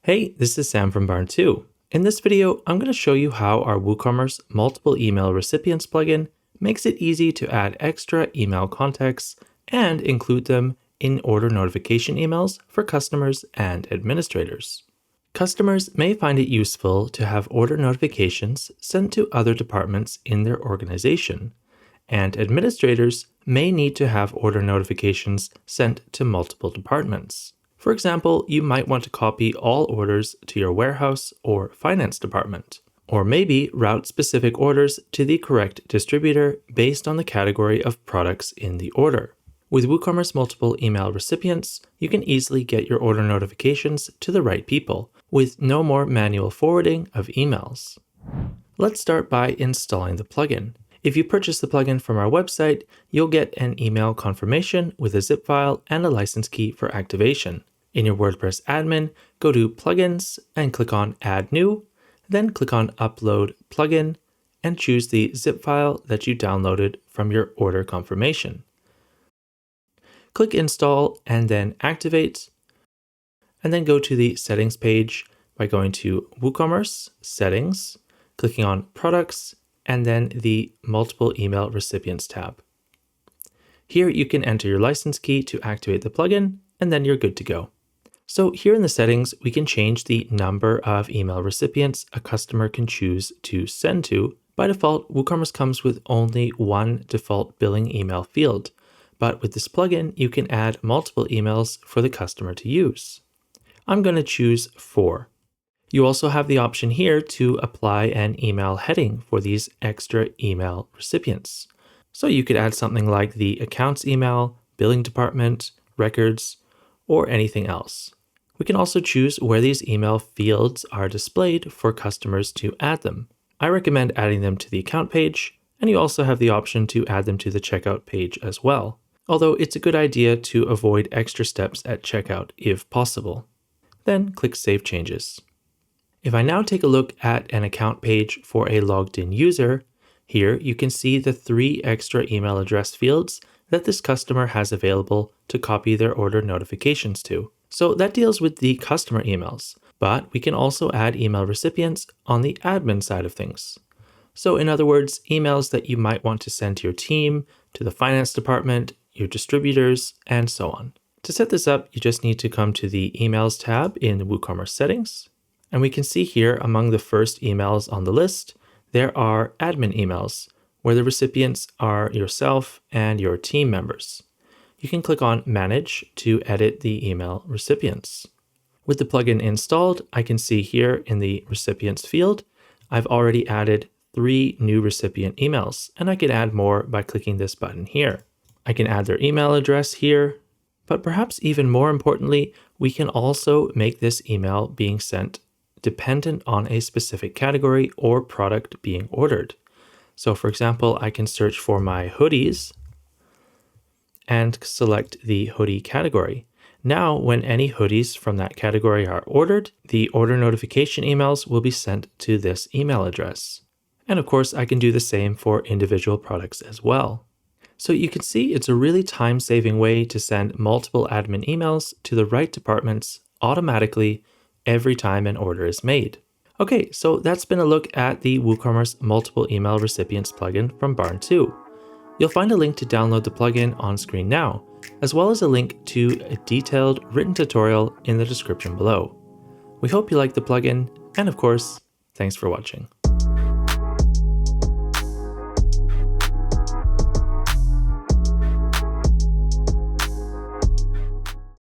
Hey, this is Sam from Barn 2. In this video, I'm going to show you how our WooCommerce multiple email recipients plugin makes it easy to add extra email contexts and include them in order notification emails for customers and administrators. Customers may find it useful to have order notifications sent to other departments in their organization, and administrators may need to have order notifications sent to multiple departments. For example, you might want to copy all orders to your warehouse or finance department, or maybe route specific orders to the correct distributor based on the category of products in the order. With WooCommerce multiple email recipients, you can easily get your order notifications to the right people, with no more manual forwarding of emails. Let's start by installing the plugin. If you purchase the plugin from our website, you'll get an email confirmation with a zip file and a license key for activation. In your WordPress admin, go to Plugins and click on Add New, then click on Upload Plugin and choose the zip file that you downloaded from your order confirmation. Click Install and then Activate, and then go to the Settings page by going to WooCommerce, Settings, clicking on Products, and then the Multiple Email Recipients tab. Here you can enter your license key to activate the plugin, and then you're good to go. So here in the settings, we can change the number of email recipients a customer can choose to send to. By default, WooCommerce comes with only one default billing email field, but with this plugin, you can add multiple emails for the customer to use. I'm going to choose 4. You also have the option here to apply an email heading for these extra email recipients. So you could add something like the accounts email, billing department, records, or anything else. We can also choose where these email fields are displayed for customers to add them. I recommend adding them to the account page, and you also have the option to add them to the checkout page as well, although it's a good idea to avoid extra steps at checkout if possible. Then click Save Changes. If I now take a look at an account page for a logged in user, here you can see the 3 extra email address fields that this customer has available to copy their order notifications to. So that deals with the customer emails, but we can also add email recipients on the admin side of things. So in other words, emails that you might want to send to your team, to the finance department, your distributors, and so on. To set this up, you just need to come to the Emails tab in the WooCommerce settings, and we can see here among the first emails on the list, there are admin emails, where the recipients are yourself and your team members. You can click on Manage to edit the email recipients. With the plugin installed, I can see here in the Recipients field, I've already added 3 new recipient emails, and I can add more by clicking this button here. I can add their email address here, but perhaps even more importantly, we can also make this email being sent dependent on a specific category or product being ordered. So for example, I can search for my hoodies and select the hoodie category. Now, when any hoodies from that category are ordered, the order notification emails will be sent to this email address. And of course, I can do the same for individual products as well. So you can see it's a really time-saving way to send multiple admin emails to the right departments automatically every time an order is made. Okay, so that's been a look at the WooCommerce multiple email recipients plugin from Barn 2. You'll find a link to download the plugin on screen now, as well as a link to a detailed written tutorial in the description below. We hope you like the plugin, and of course, thanks for watching.